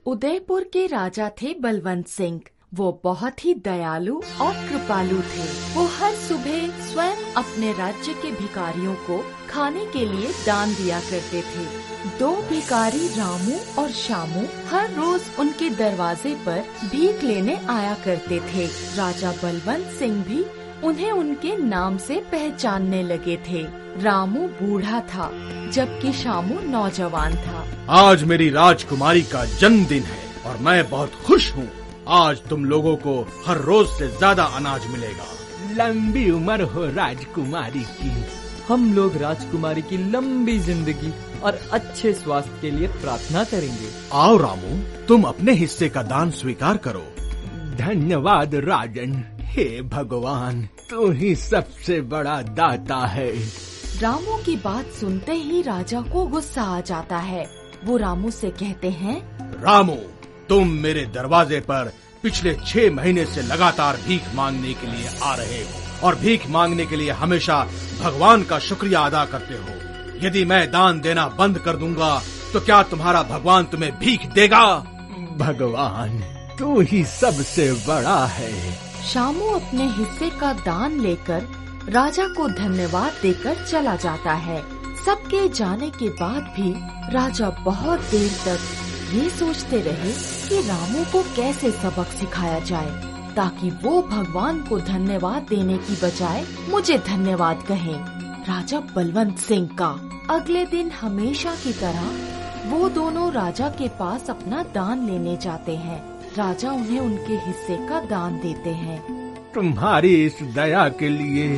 उदयपुर के राजा थे बलवंत सिंह। वो बहुत ही दयालु और कृपालु थे। वो हर सुबह स्वयं अपने राज्य के भिखारियों को खाने के लिए दान दिया करते थे। 2 भिखारी रामू और शामू हर रोज उनके दरवाजे पर भीख लेने आया करते थे। राजा बलवंत सिंह भी उन्हें उनके नाम से पहचानने लगे थे। रामू बूढ़ा था जबकि शामू नौजवान था। आज मेरी राजकुमारी का जन्मदिन है और मैं बहुत खुश हूँ। आज तुम लोगों को हर रोज से ज्यादा अनाज मिलेगा। लंबी उम्र हो राजकुमारी की। हम लोग राजकुमारी की लंबी जिंदगी और अच्छे स्वास्थ्य के लिए प्रार्थना करेंगे। आओ रामू, तुम अपने हिस्से का दान स्वीकार करो। धन्यवाद राजन। हे भगवान, तू ही सबसे बड़ा दाता है। रामू की बात सुनते ही राजा को गुस्सा आ जाता है। वो रामू से कहते हैं, रामू, तुम मेरे दरवाजे पर पिछले 6 महीने से लगातार भीख मांगने के लिए आ रहे हो और भीख मांगने के लिए हमेशा भगवान का शुक्रिया अदा करते हो। यदि मैं दान देना बंद कर दूंगा तो क्या तुम्हारा भगवान तुम्हें भीख देगा? भगवान, तू ही सबसे बड़ा है। शामू अपने हिस्से का दान लेकर राजा को धन्यवाद देकर चला जाता है। सबके जाने के बाद भी राजा बहुत देर तक ये सोचते रहे कि रामू को कैसे सबक सिखाया जाए ताकि वो भगवान को धन्यवाद देने की बजाय मुझे धन्यवाद कहे। राजा बलवंत सिंह का अगले दिन हमेशा की तरह वो दोनों राजा के पास अपना दान लेने जाते हैं। राजा उन्हें उनके हिस्से का दान देते हैं। तुम्हारी इस दया के लिए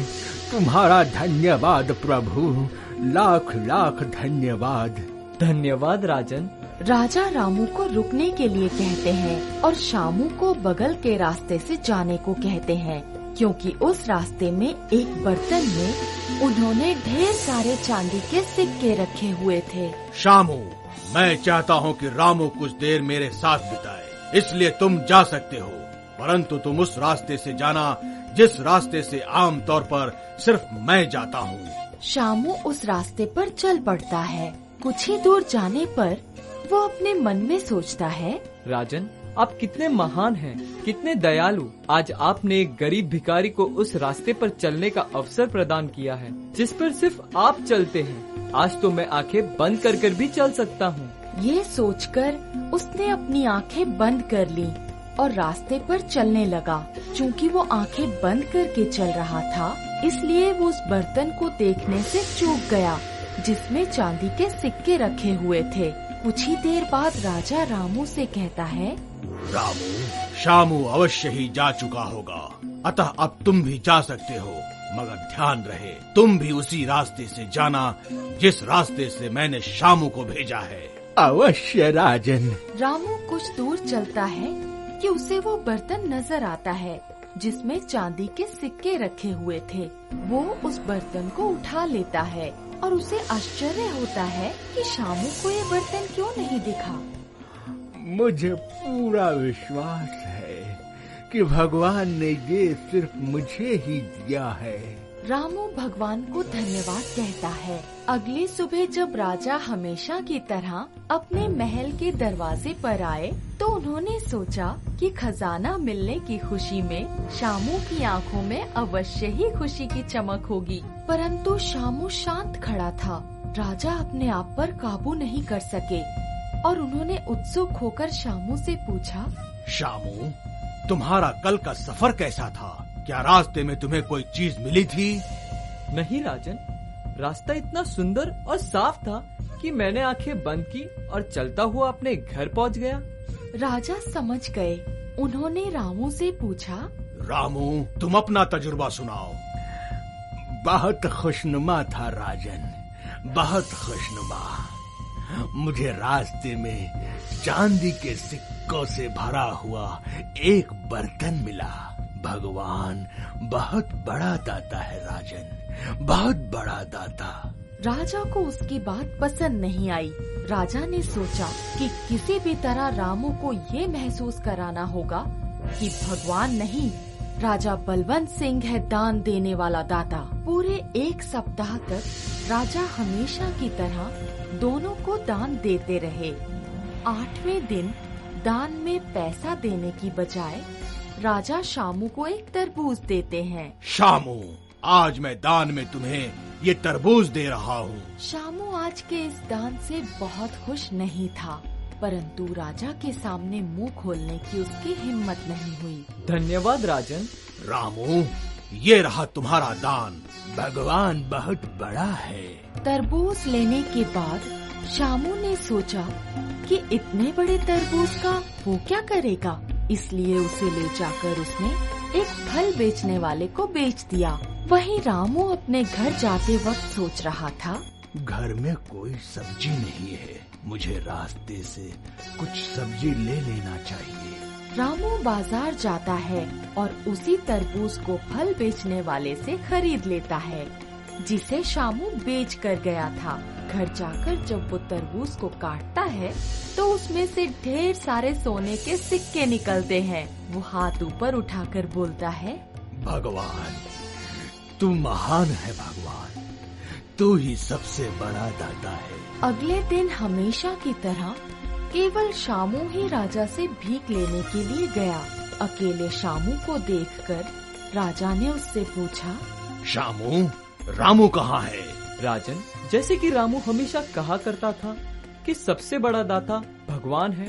तुम्हारा धन्यवाद प्रभु। लाख लाख धन्यवाद। धन्यवाद राजन। राजा रामू को रुकने के लिए कहते हैं और शामू को बगल के रास्ते से जाने को कहते हैं, क्योंकि उस रास्ते में एक बर्तन में उन्होंने ढेर सारे चांदी के सिक्के रखे हुए थे। शामू, मैं चाहता हूँ कि रामू कुछ देर मेरे साथ बिताए, इसलिए तुम जा सकते हो, परंतु तुम उस रास्ते से जाना जिस रास्ते से आम तौर पर सिर्फ मैं जाता हूँ। शामू उस रास्ते पर चल पड़ता है। कुछ ही दूर जाने पर वो अपने मन में सोचता है, राजन, आप कितने महान हैं, कितने दयालु। आज आपने एक गरीब भिखारी को उस रास्ते पर चलने का अवसर प्रदान किया है जिस पर सिर्फ आप चलते हैं। आज तो मैं आंखें बंद कर भी चल सकता हूँ। ये सोचकर उसने अपनी आंखें बंद कर ली और रास्ते पर चलने लगा। चूँकि वो आंखें बंद करके चल रहा था, इसलिए वो उस बर्तन को देखने से चूक गया जिसमें चांदी के सिक्के रखे हुए थे। कुछ ही देर बाद राजा रामू से कहता है, रामू, शामू अवश्य ही जा चुका होगा, अतः अब तुम भी जा सकते हो, मगर ध्यान रहे तुम भी उसी रास्ते से जाना जिस रास्ते से मैंने शामू को भेजा है। अवश्य राजन। रामू कुछ दूर चलता है कि उसे वो बर्तन नजर आता है जिसमें चांदी के सिक्के रखे हुए थे। वो उस बर्तन को उठा लेता है और उसे आश्चर्य होता है कि शामू को ये बर्तन क्यों नहीं दिखा। मुझे पूरा विश्वास है कि भगवान ने ये सिर्फ मुझे ही दिया है। रामू भगवान को धन्यवाद कहता है। अगली सुबह जब राजा हमेशा की तरह अपने महल के दरवाजे पर आए तो उन्होंने सोचा कि खजाना मिलने की खुशी में शामू की आंखों में अवश्य ही खुशी की चमक होगी, परंतु शामू शांत खड़ा था। राजा अपने आप पर काबू नहीं कर सके और उन्होंने उत्सुक होकर शामू से पूछा, शामू, तुम्हारा कल का सफर कैसा था? क्या रास्ते में तुम्हें कोई चीज मिली थी? नहीं राजन, रास्ता इतना सुंदर और साफ था कि मैंने आंखें बंद की और चलता हुआ अपने घर पहुंच गया। राजा समझ गए। उन्होंने रामू से पूछा, रामू, तुम अपना तजुर्बा सुनाओ। बहुत खुशनुमा था राजन, बहुत खुशनुमा। मुझे रास्ते में चांदी के सिक्कों से भरा हुआ एक बर्तन मिला। भगवान बहुत बड़ा दाता है राजन, बहुत बड़ा दाता। राजा को उसकी बात पसंद नहीं आई। राजा ने सोचा कि किसी भी तरह रामू को ये महसूस कराना होगा कि भगवान नहीं, राजा बलवंत सिंह है दान देने वाला दाता। पूरे 1 सप्ताह तक राजा हमेशा की तरह दोनों को दान देते रहे। 8वें दिन दान में पैसा देने की बजाय राजा शामू को एक तरबूज देते हैं। शामू, आज मैं दान में तुम्हें ये तरबूज दे रहा हूँ। शामू आज के इस दान से बहुत खुश नहीं था, परंतु राजा के सामने मुंह खोलने की उसकी हिम्मत नहीं हुई। धन्यवाद राजन। रामू, ये रहा तुम्हारा दान। भगवान बहुत बड़ा है। तरबूज लेने के बाद शामू ने सोचा कि इतने बड़े तरबूज का वो क्या करेगा, इसलिए उसे ले जाकर उसने एक फल बेचने वाले को बेच दिया। वहीं रामू अपने घर जाते वक्त सोच रहा था, घर में कोई सब्जी नहीं है, मुझे रास्ते से कुछ सब्जी ले लेना चाहिए। रामू बाजार जाता है और उसी तरबूज को फल बेचने वाले से खरीद लेता है जिसे शामू बेच कर गया था। घर जाकर जब वो तरबूज को काटता है तो उसमें से ढेर सारे सोने के सिक्के निकलते हैं। वो हाथ ऊपर उठाकर बोलता है, भगवान, तू महान है भगवान, तू ही सबसे बड़ा दाता है। अगले दिन हमेशा की तरह केवल शामू ही राजा से भीख लेने के लिए गया। अकेले शामू को देखकर राजा ने उससे पूछा, शामू, रामू कहाँ है? राजन, जैसे कि रामू हमेशा कहा करता था कि सबसे बड़ा दाता भगवान है,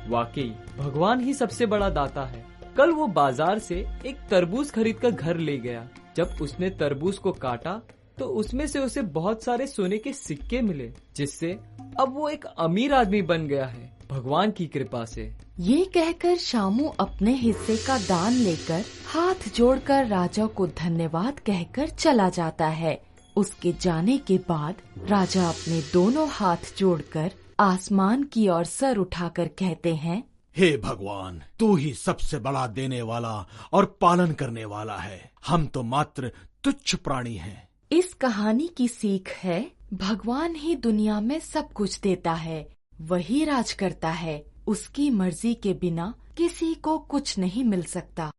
वाकई भगवान ही सबसे बड़ा दाता है। कल वो बाजार से एक तरबूज खरीदकर घर ले गया। जब उसने तरबूज को काटा तो उसमें से उसे बहुत सारे सोने के सिक्के मिले, जिससे अब वो एक अमीर आदमी बन गया है भगवान की कृपा से। ये कहकर शामू अपने हिस्से का दान लेकर हाथ जोड़कर राजा को धन्यवाद कहकर चला जाता है। उसके जाने के बाद राजा अपने दोनों हाथ जोड़कर आसमान की ओर सर उठाकर कहते हैं, हे भगवान, तू ही सबसे बड़ा देने वाला और पालन करने वाला है। हम तो मात्र तुच्छ प्राणी हैं। इस कहानी की सीख है, भगवान ही दुनिया में सब कुछ देता है, वही राज करता है। उसकी मर्जी के बिना किसी को कुछ नहीं मिल सकता।